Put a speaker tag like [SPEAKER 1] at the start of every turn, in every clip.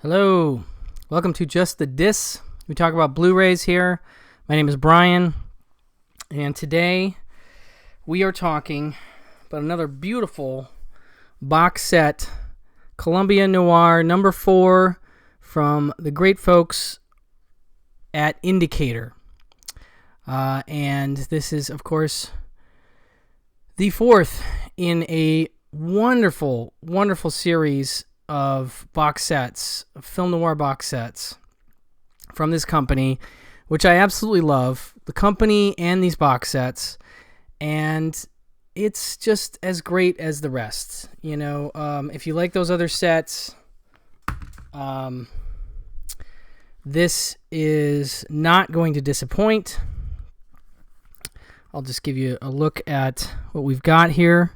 [SPEAKER 1] Hello, welcome to Just the Dis. We talk about Blu-rays here. My name is Brian, and today we are talking about another beautiful box set, Columbia Noir number 4 from the great folks at Indicator. And this is, of course, the fourth in a wonderful, wonderful series of box sets, film noir box sets from this company, which I absolutely love, the company and these box sets, and it's just as great as the rest. You know, if you like those other sets, this is not going to disappoint. I'll just give you a look at what we've got here.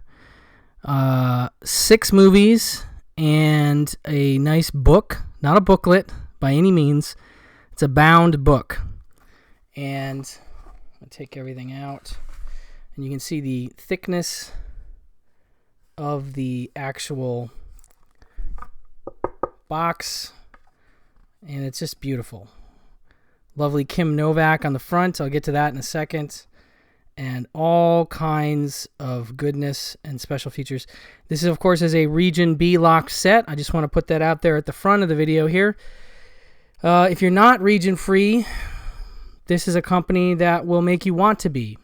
[SPEAKER 1] 6 movies and a nice book, not a booklet by any means. It's a bound book. And I'll take everything out, and you can see the thickness of the actual box, and it's just beautiful. Lovely Kim Novak on the front. I'll get to that in a second. And all kinds of goodness and special features. This is, of course, is a Region B locked set. I just want to put that out there at the front of the video here. If you're not region free, this is a company that will make you want to be,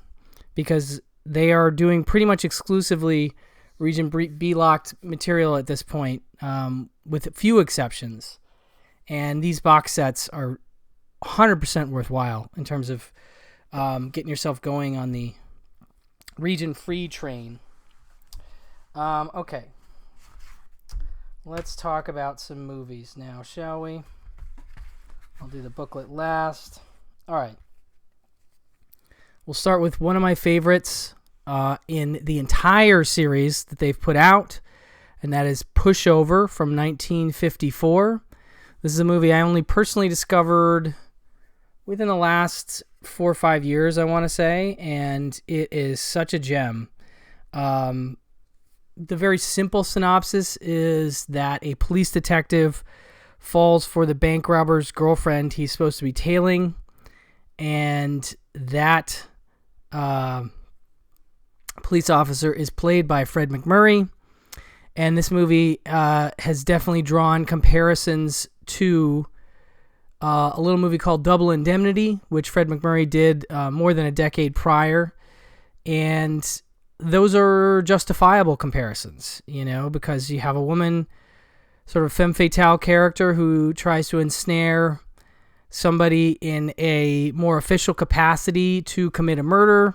[SPEAKER 1] because they are doing pretty much exclusively Region B locked material at this point, with a few exceptions. And these box sets are 100% worthwhile in terms of getting yourself going on the region-free train. Okay. Let's talk about some movies now, shall we? I'll do the booklet last. All right. We'll start with one of my favorites in the entire series that they've put out, and that is Pushover from 1954. This is a movie I only personally discovered within the last 4 or 5 years, I want to say, and it is such a gem. The very simple synopsis is that a police detective falls for the bank robber's girlfriend he's supposed to be tailing, and that police officer is played by Fred MacMurray. And this movie has definitely drawn comparisons to a little movie called Double Indemnity, which Fred MacMurray did more than a decade prior. And those are justifiable comparisons, you know, because you have a woman, sort of femme fatale character who tries to ensnare somebody in a more official capacity to commit a murder.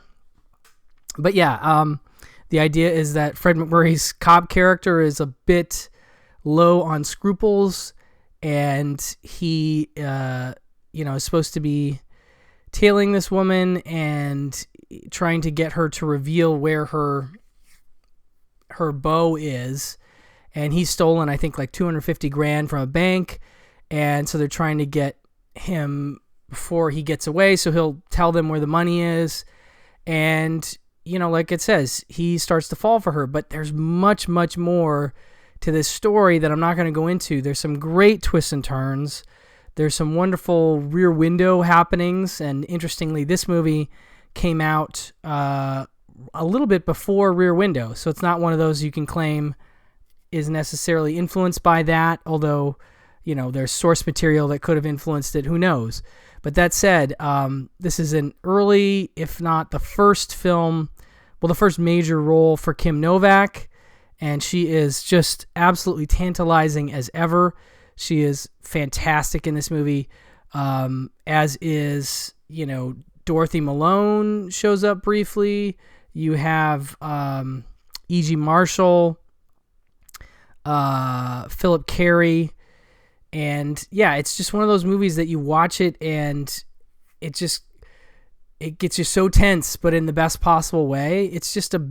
[SPEAKER 1] But yeah, the idea is that Fred MacMurray's cop character is a bit low on scruples, and he, is supposed to be tailing this woman and trying to get her to reveal where her bow is. And he's stolen, I think, like $250,000 from a bank. And so they're trying to get him before he gets away, so he'll tell them where the money is. And, you know, like it says, he starts to fall for her. But there's much, much more to this story that I'm not going to go into. There's some great twists and turns. There's some wonderful Rear Window happenings. And interestingly, this movie came out a little bit before Rear Window. So it's not one of those you can claim is necessarily influenced by that. Although, you know, there's source material that could have influenced it. Who knows? But that said, this is an early, if not the first film, well, the first major role for Kim Novak. And she is just absolutely tantalizing as ever. She is fantastic in this movie, as is, you know, Dorothy Malone shows up briefly. You have E.G. Marshall, Philip Carey, and yeah, it's just one of those movies that you watch it and it gets you so tense, but in the best possible way. It's just a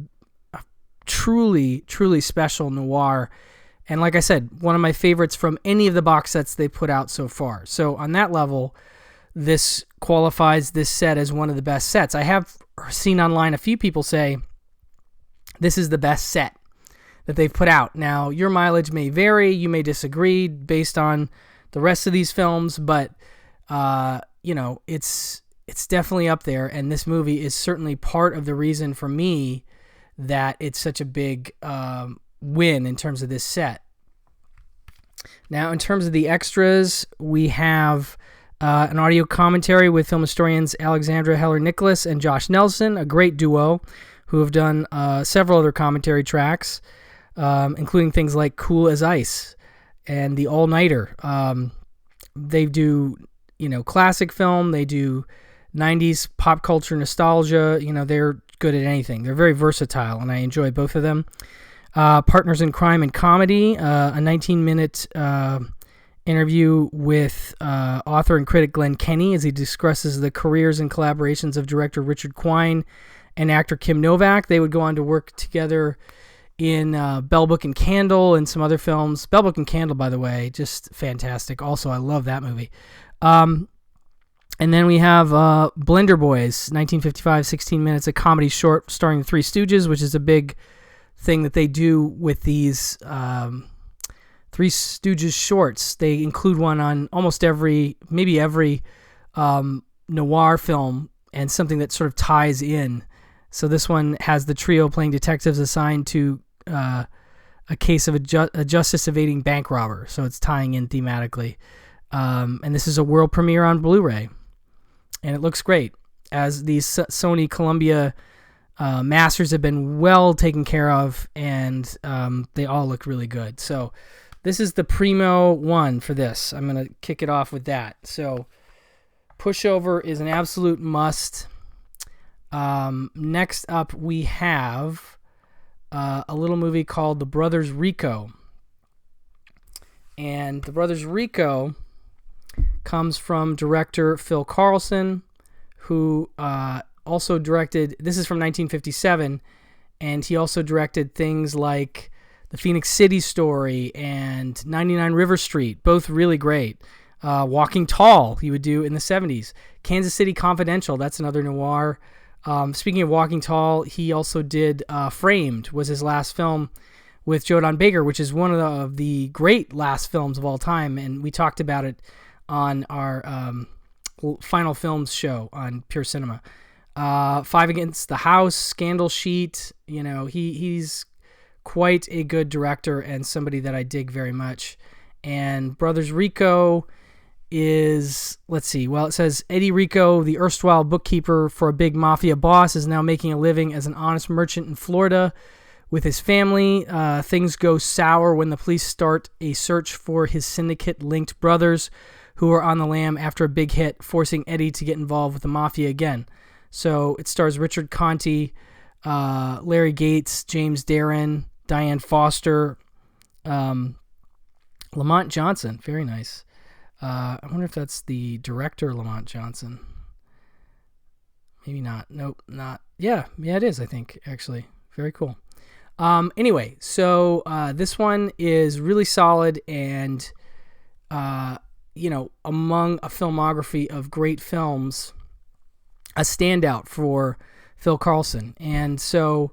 [SPEAKER 1] truly, truly special noir. And like I said, one of my favorites from any of the box sets they put out so far. So on that level, this qualifies this set as one of the best sets. I have seen online a few people say this is the best set that they've put out. Now, your mileage may vary. You may disagree based on the rest of these films, but it's definitely up there, and this movie is certainly part of the reason for me that it's such a big win in terms of this set. Now, in terms of the extras, we have an audio commentary with film historians Alexandra Heller-Nicholas and Josh Nelson, a great duo who have done several other commentary tracks, including things like Cool as Ice and The All-Nighter. They do, classic film. They do 90s pop culture nostalgia. They're good at anything. They're very versatile, and I enjoy both of them. Partners in Crime and Comedy, a 19-minute interview with author and critic Glenn Kenny as he discusses the careers and collaborations of director Richard Quine and actor Kim Novak. They would go on to work together in Bell Book and Candle and some other films. Bell Book and Candle, by the way, just fantastic. Also, I love that movie. And then we have Blender Boys, 1955, 16 minutes, a comedy short starring the Three Stooges, which is a big thing that they do with these Three Stooges shorts. They include one on almost maybe every noir film, and something that sort of ties in. So this one has the trio playing detectives assigned to a case of a justice-evading bank robber. So it's tying in thematically. And this is a world premiere on Blu-ray. And it looks great, as these Sony Columbia masters have been well taken care of, and they all look really good. So this is the primo one for this. I'm going to kick it off with that. So Pushover is an absolute must. Next up, we have a little movie called The Brothers Rico. And The Brothers Rico comes from director Phil Carlson, who also directed, this is from 1957, and he also directed things like The Phoenix City Story and 99 River Street, both really great. Walking Tall, he would do in the 70s. Kansas City Confidential, that's another noir. Speaking of Walking Tall, he also did Framed, was his last film with Joe Don Baker, which is one of the great last films of all time, and we talked about it on our Final Films show on Pure Cinema. Five Against the House, Scandal Sheet, he's quite a good director and somebody that I dig very much. And Brothers Rico is, it says Eddie Rico, the erstwhile bookkeeper for a big mafia boss, is now making a living as an honest merchant in Florida with his family. Things go sour when the police start a search for his syndicate-linked brothers who are on the lam after a big hit, forcing Eddie to get involved with the mafia again. So it stars Richard Conte, Larry Gates, James Darren, Diane Foster, Lamont Johnson. Very nice. I wonder if that's the director, Lamont Johnson. Maybe not. Nope, not. Yeah, it is, I think, actually. Very cool. Anyway, so this one is really solid, and among a filmography of great films, a standout for Phil Carlson. And so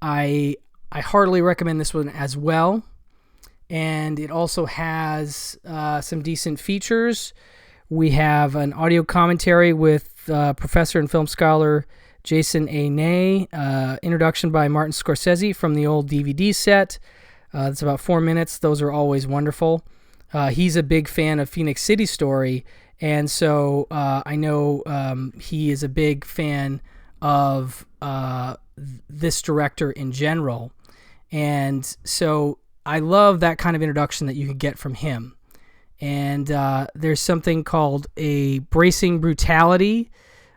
[SPEAKER 1] I heartily recommend this one as well. And it also has some decent features. We have an audio commentary with professor and film scholar Jason A. Ney, introduction by Martin Scorsese from the old DVD set. It's about 4 minutes. Those are always wonderful. He's a big fan of Phoenix City Story, and so I know he is a big fan of this director in general. And so I love that kind of introduction that you could get from him. And there's something called a bracing brutality.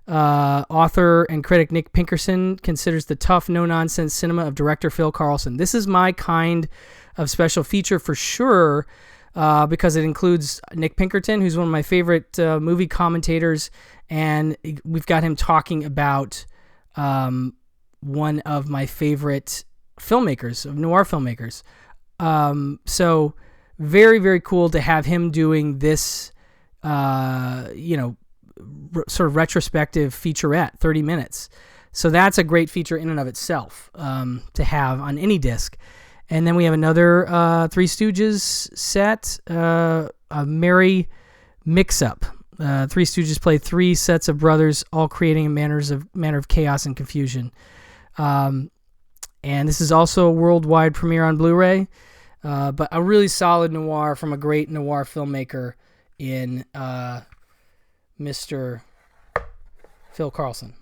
[SPEAKER 1] Author and critic Nick Pinkerton considers the tough, no-nonsense cinema of director Phil Carlson. This is my kind of special feature for sure, because it includes Nick Pinkerton, who's one of my favorite movie commentators, and we've got him talking about one of my favorite filmmakers, of noir filmmakers. So very, very cool to have him doing this, sort of retrospective featurette, 30 minutes. So that's a great feature in and of itself, to have on any disc. And then we have another Three Stooges set, a merry mix-up. Three Stooges play 3 sets of brothers, all creating a manner of chaos and confusion. And this is also a worldwide premiere on Blu-ray, but a really solid noir from a great noir filmmaker in Mr. Phil Carlson.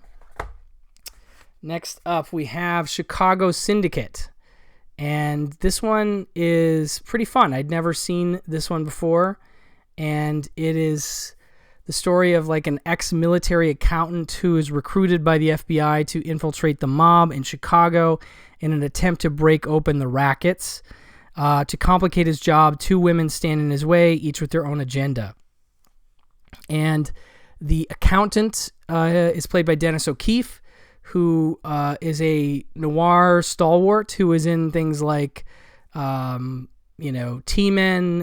[SPEAKER 1] Next up, we have Chicago Syndicate. And this one is pretty fun. I'd never seen this one before. And it is the story of like an ex-military accountant who is recruited by the FBI to infiltrate the mob in Chicago in an attempt to break open the rackets. To complicate his job, 2 women stand in his way, each with their own agenda. And the accountant is played by Dennis O'Keefe, who is a noir stalwart who is in things like, T-Men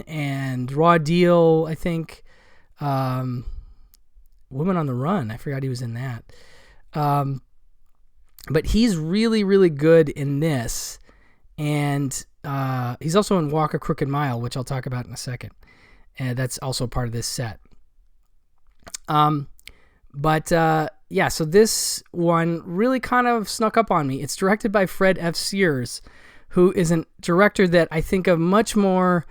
[SPEAKER 1] and Raw Deal, I think. Woman on the Run, I forgot he was in that. But he's really, really good in this. And he's also in Walk a Crooked Mile, which I'll talk about in a second. And that's also part of this set. So this one really kind of snuck up on me. It's directed by Fred F. Sears, who is a director that I think of much more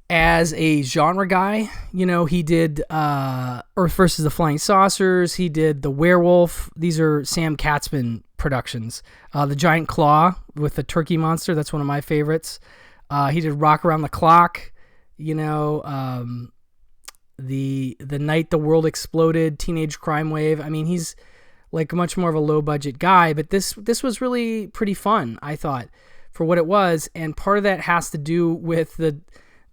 [SPEAKER 1] as a genre guy. He did Earth versus the Flying Saucers. He did The Werewolf. These are Sam Katzman productions. The Giant Claw with the turkey monster. That's one of my favorites. He did Rock Around the Clock. The Night the World Exploded, Teenage Crime Wave. I mean, he's like much more of a low budget guy, but this was really pretty fun, I thought, for what it was. And part of that has to do with the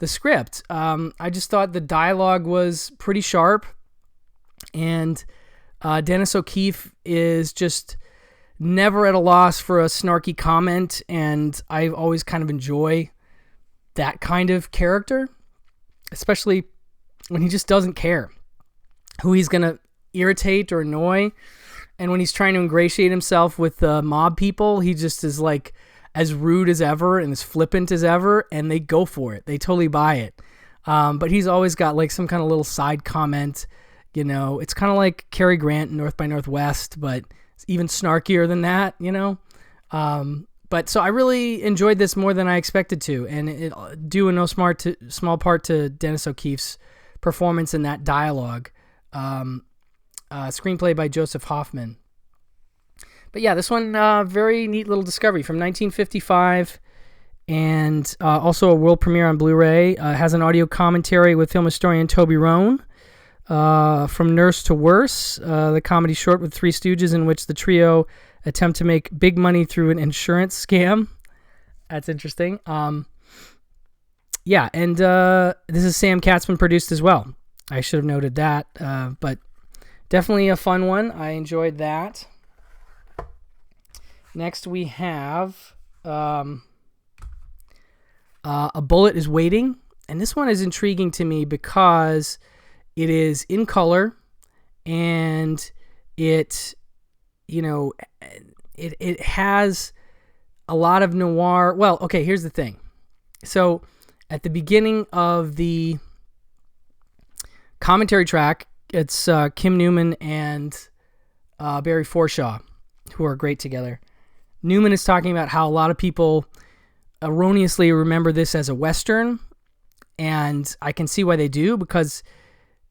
[SPEAKER 1] script. I just thought the dialogue was pretty sharp, and Dennis O'Keefe is just never at a loss for a snarky comment, and I always kind of enjoy that kind of character, especially when he just doesn't care who he's going to irritate or annoy. And when he's trying to ingratiate himself with the mob people, he just is like as rude as ever and as flippant as ever, and they go for it. They totally buy it. But he's always got like some kind of little side comment. It's kind of like Cary Grant in North by Northwest, but it's even snarkier than that, But so I really enjoyed this more than I expected to, and it due in no small part to Dennis O'Keefe's performance in that dialogue. Screenplay by Joseph Hoffman. But yeah, this one, very neat little discovery from 1955, and also a world premiere on Blu-ray. Has an audio commentary with film historian Toby Rohn. From Nurse to Worse, the comedy short with Three Stooges in which the trio attempt to make big money through an insurance scam. That's interesting. Yeah, and this is Sam Katzman produced as well. I should have noted that, but definitely a fun one. I enjoyed that. Next we have A Bullet is Waiting, and this one is intriguing to me because it is in color, and it has a lot of noir. Well, okay, here's the thing. So at the beginning of the commentary track, it's Kim Newman and Barry Forshaw, who are great together. Newman is talking about how a lot of people erroneously remember this as a Western, and I can see why they do, because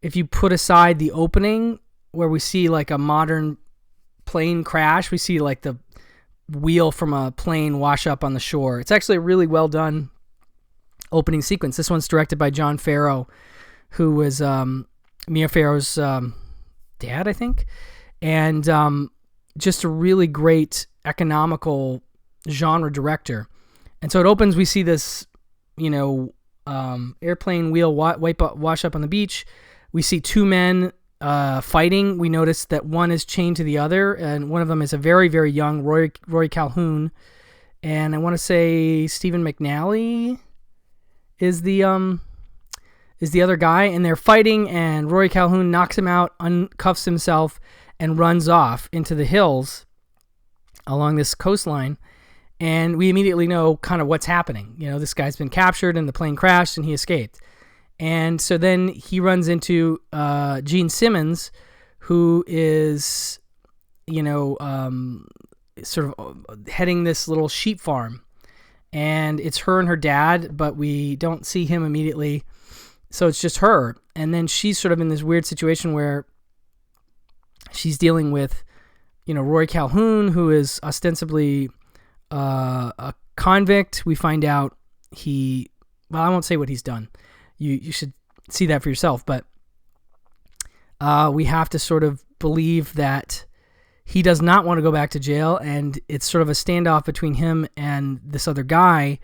[SPEAKER 1] if you put aside the opening where we see like a modern plane crash, we see like the wheel from a plane wash up on the shore. It's actually a really well done opening sequence. This one's directed by John Farrow, who was Mia Farrow's dad, I think, and just a really great economical genre director. And so it opens, we see this, airplane wheel wash up on the beach. We see 2 men fighting. We notice that one is chained to the other, and one of them is a very, very young Rory Calhoun, and I want to say Stephen McNally is the other guy, and they're fighting, and Rory Calhoun knocks him out, uncuffs himself, and runs off into the hills along this coastline. and we immediately know kind of what's happening. You know, this guy's been captured and the plane crashed and he escaped. And so then he runs into Gene Simmons, who is, you know, sort of heading this little sheep farm. And it's her and her dad, but we don't see him immediately. So it's just her. And then she's sort of in this weird situation where she's dealing with, you know, Roy Calhoun, who is ostensibly a convict. We find out well, I won't say what he's done. You should see that for yourself. But we have to sort of believe that he does not want to go back to jail, and it's sort of a standoff between him and this other guy,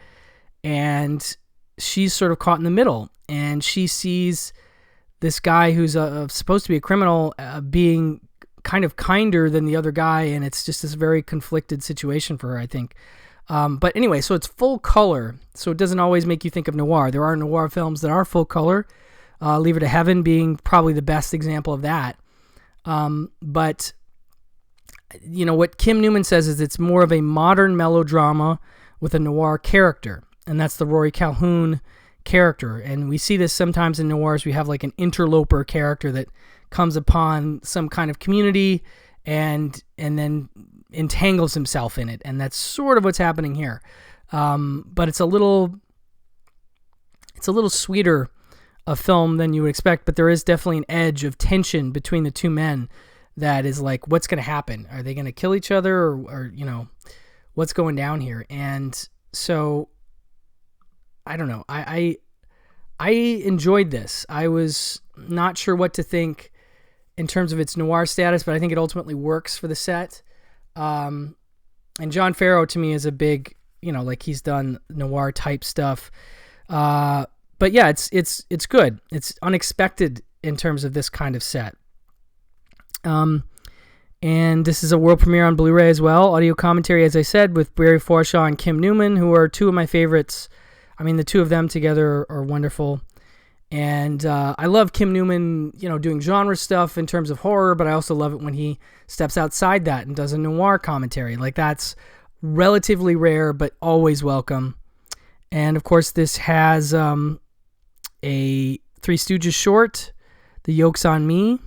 [SPEAKER 1] and she's sort of caught in the middle, and she sees this guy who's supposed to be a criminal being kind of kinder than the other guy, and it's just this very conflicted situation for her, I think. But anyway, so it's full color, so it doesn't always make you think of noir. There are noir films that are full color, Leave Her to Heaven being probably the best example of that. But you know, what Kim Newman says is it's more of a modern melodrama with a noir character, and that's the Rory Calhoun character. And we see this sometimes in noirs. We have like an interloper character that comes upon some kind of community and then entangles himself in it, and that's sort of what's happening here. But it's a little sweeter a film than you would expect, but there is definitely an edge of tension between the two men that is like, what's going to happen? Are they going to kill each other, or, you know, what's going down here? And so, I don't know. I enjoyed this. I was not sure what to think in terms of its noir status, but I think it ultimately works for the set. And John Farrow to me is a big, you know, like he's done noir type stuff. But yeah, it's good. It's unexpected in terms of this kind of set. And this is a world premiere on Blu-ray as well. Audio commentary, as I said, with Barry Forshaw and Kim Newman, who are two of my favorites. I mean, the two of them together are wonderful. And I love Kim Newman, you know, doing genre stuff in terms of horror, but I also love it when he steps outside that and does a noir commentary. Like, that's relatively rare, but always welcome. And of course, this has a Three Stooges short, The Yoke's on Me.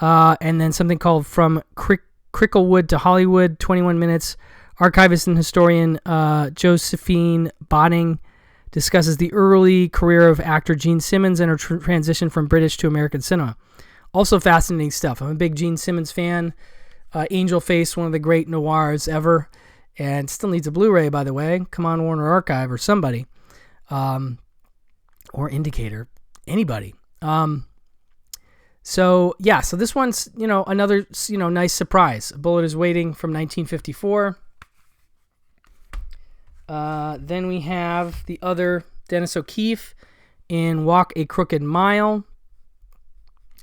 [SPEAKER 1] And then something called From Cricklewood to Hollywood, 21 minutes. Archivist and historian Josephine Botting discusses the early career of actor Gene Simmons and her transition from British to American cinema. Also fascinating stuff. I'm a big Gene Simmons fan. Angel Face, one of the great noirs ever. And still needs a Blu-ray, by the way. Come on, Warner Archive or somebody. Or Indicator. Anybody. So yeah, so this one's, you know, another, you know, nice surprise. A Bullet is Waiting from 1954. Then we have the other Dennis O'Keefe in Walk a Crooked Mile.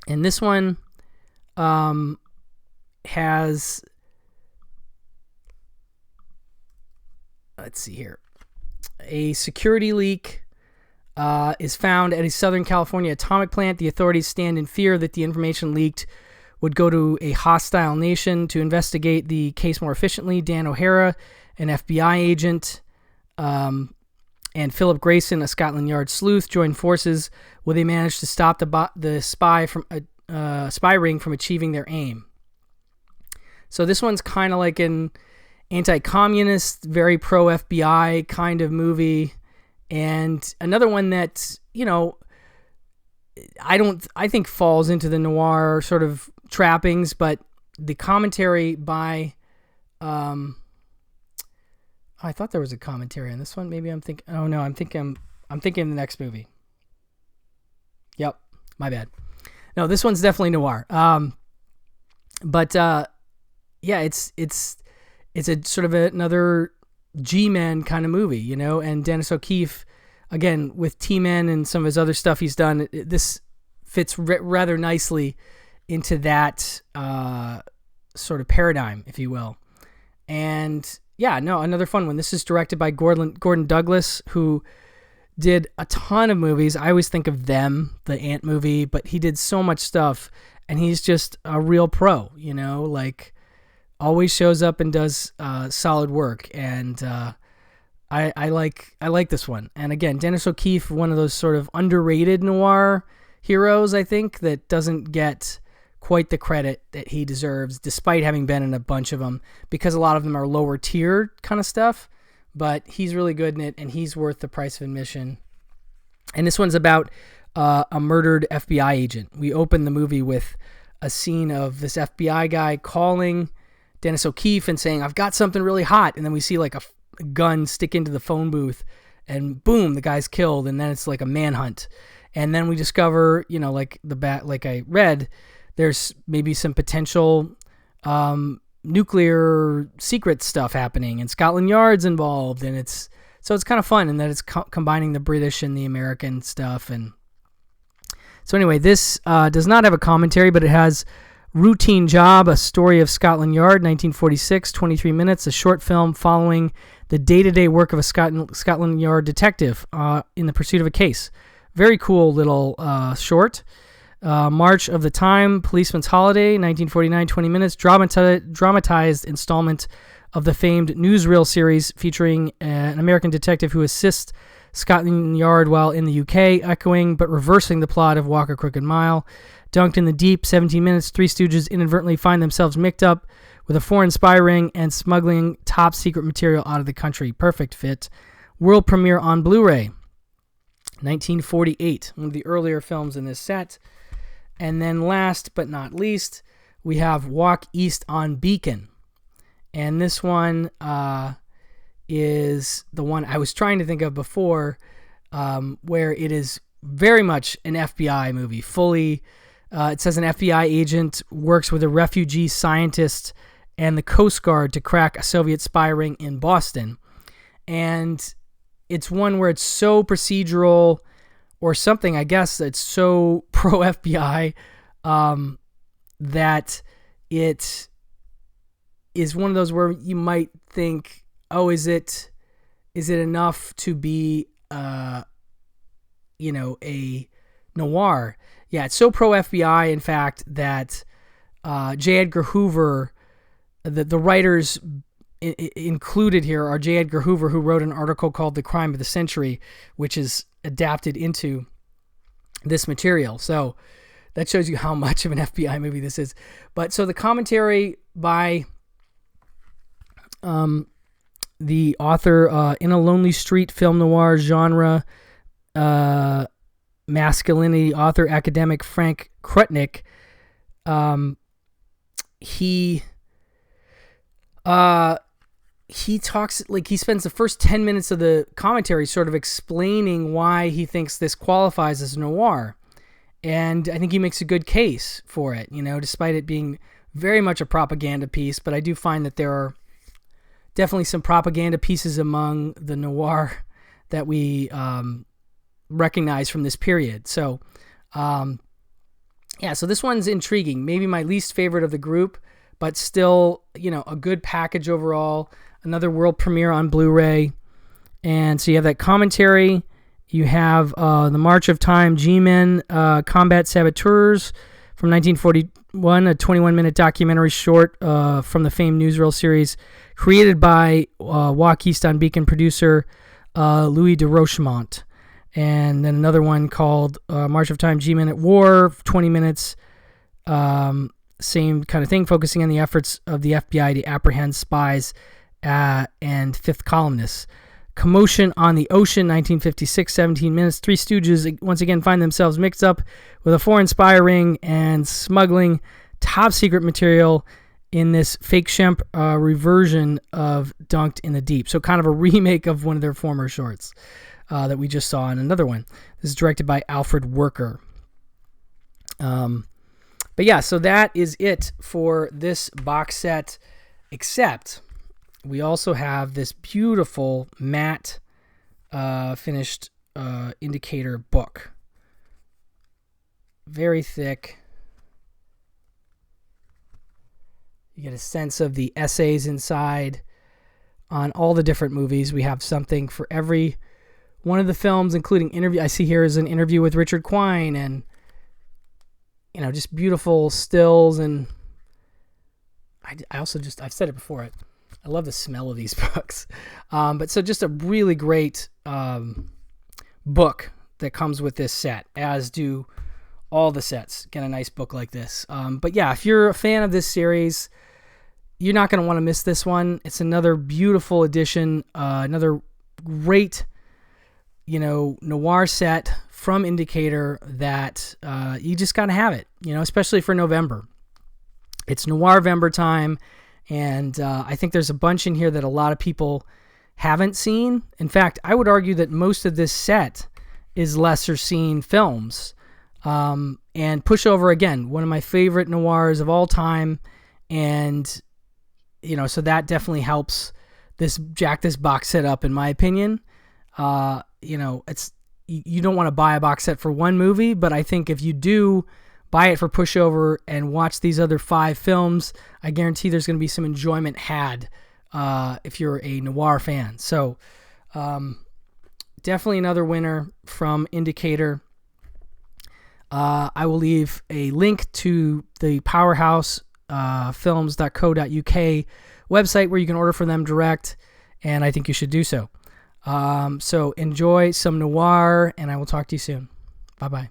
[SPEAKER 1] And this one has, let's see here, a security leak is found at a Southern California atomic plant. The authorities stand in fear that the information leaked would go to a hostile nation. To investigate the case more efficiently, Dan O'Hara, an FBI agent, and Philip Grayson, a Scotland Yard sleuth, joined forces where they managed to stop the spy ring from achieving their aim. So this one's kind of like an anti-communist, very pro-FBI kind of movie. And another one that, you know, I think falls into the noir sort of trappings, but the commentary by, I thought there was a commentary on this one. Maybe I'm thinking, oh no, I'm thinking the next movie. Yep. My bad. No, this one's definitely noir. But yeah, it's a sort of another G-Men kind of movie, you know, and Dennis O'Keefe, again, with T-Men and some of his other stuff he's done, this fits rather nicely into that sort of paradigm, if you will. And yeah, no, another fun one. This is directed by Gordon Douglas, who did a ton of movies. I always think of Them, the Ant movie, but he did so much stuff, and he's just a real pro, you know, like always shows up and does solid work, and I like this one. And again, Dennis O'Keefe, one of those sort of underrated noir heroes, I think, that doesn't get quite the credit that he deserves, despite having been in a bunch of them, because a lot of them are lower tier kind of stuff. But he's really good in it, and he's worth the price of admission. And this one's about a murdered FBI agent. We open the movie with a scene of this FBI guy calling Dennis O'Keefe and saying, "I've got something really hot." And then we see like a gun stick into the phone booth, and boom, the guy's killed. And then it's like a manhunt. And then we discover, like like I read, there's maybe some potential nuclear secret stuff happening, and Scotland Yard's involved, and it's kind of fun in that it's combining the British and the American stuff. And so anyway, this does not have a commentary, but it has Routine Job, a story of Scotland Yard, 1946, 23 minutes, a short film following the day-to-day work of a Scotland Yard detective in the pursuit of a case. Very cool little short. March of the Time, Policeman's Holiday, 1949, 20 minutes, dramatized installment of the famed newsreel series featuring an American detective who assists Scotland Yard while in the UK, echoing but reversing the plot of Walk a Crooked Mile. Dunked in the Deep, 17 minutes, Three Stooges inadvertently find themselves mixed up with a foreign spy ring and smuggling top secret material out of the country. Perfect fit. World premiere on Blu-ray, 1948, one of the earlier films in this set. And then last but not least, we have Walk East on Beacon. And this one is the one I was trying to think of before, where it is very much an FBI movie. Fully, it says an FBI agent works with a refugee scientist and the Coast Guard to crack a Soviet spy ring in Boston. And it's one where it's so procedural, or something, I guess, that's so pro-FBI that it is one of those where you might think, oh, is it enough to be, a noir? Yeah, it's so pro-FBI, in fact, that J. Edgar Hoover, the writers included here are J. Edgar Hoover, who wrote an article called The Crime of the Century, which is adapted into this material. So that shows you how much of an FBI movie this is. But so the commentary by the author, in a lonely street film noir genre, masculinity author academic Frank Krutnik, he talks, like, he spends the first 10 minutes of the commentary sort of explaining why he thinks this qualifies as noir. And I think he makes a good case for it, despite it being very much a propaganda piece. But I do find that there are definitely some propaganda pieces among the noir that we recognize from this period. So, so this one's intriguing. Maybe my least favorite of the group, but still, a good package overall. Another world premiere on Blu-ray. And so you have that commentary. You have The March of Time, G-Men, Combat Saboteurs from 1941, a 21-minute documentary short from the famed newsreel series, created by Walk East on Beacon producer Louis de Rochemont. And then another one called March of Time, G-Men at War, 20 minutes, same kind of thing, focusing on the efforts of the FBI to apprehend spies and fifth columnists. Commotion on the Ocean, 1956, 17 minutes. Three Stooges once again find themselves mixed up with a foreign spy ring and smuggling top secret material in this fake Shemp reversion of Dunked in the Deep. So kind of a remake of one of their former shorts that we just saw in another one. This is directed by Alfred Worker. But yeah, so that is it for this box set, except we also have this beautiful matte finished indicator book. Very thick. You get a sense of the essays inside on all the different movies. We have something for every one of the films, including interview. I see here is an interview with Richard Quine, and just beautiful stills and I also I've said it before. I love the smell of these books. But so just a really great book that comes with this set, as do all the sets. Get a nice book like this. But yeah, if you're a fan of this series, you're not going to want to miss this one. It's another beautiful edition, another great, noir set from Indicator that you just got to have it, especially for November. It's Noir-vember time, and I think there's a bunch in here that a lot of people haven't seen. In fact, I would argue that most of this set is lesser seen films. And Pushover, again, one of my favorite noirs of all time, and so that definitely helps jack this box set up, in my opinion. It's, you don't want to buy a box set for one movie, but I think if you do buy it for Pushover and watch these other 5 films, I guarantee there's going to be some enjoyment had if you're a noir fan. So definitely another winner from Indicator. I will leave a link to the powerhousefilms.co.uk website where you can order from them direct, and I think you should do so. So enjoy some noir, and I will talk to you soon. Bye-bye.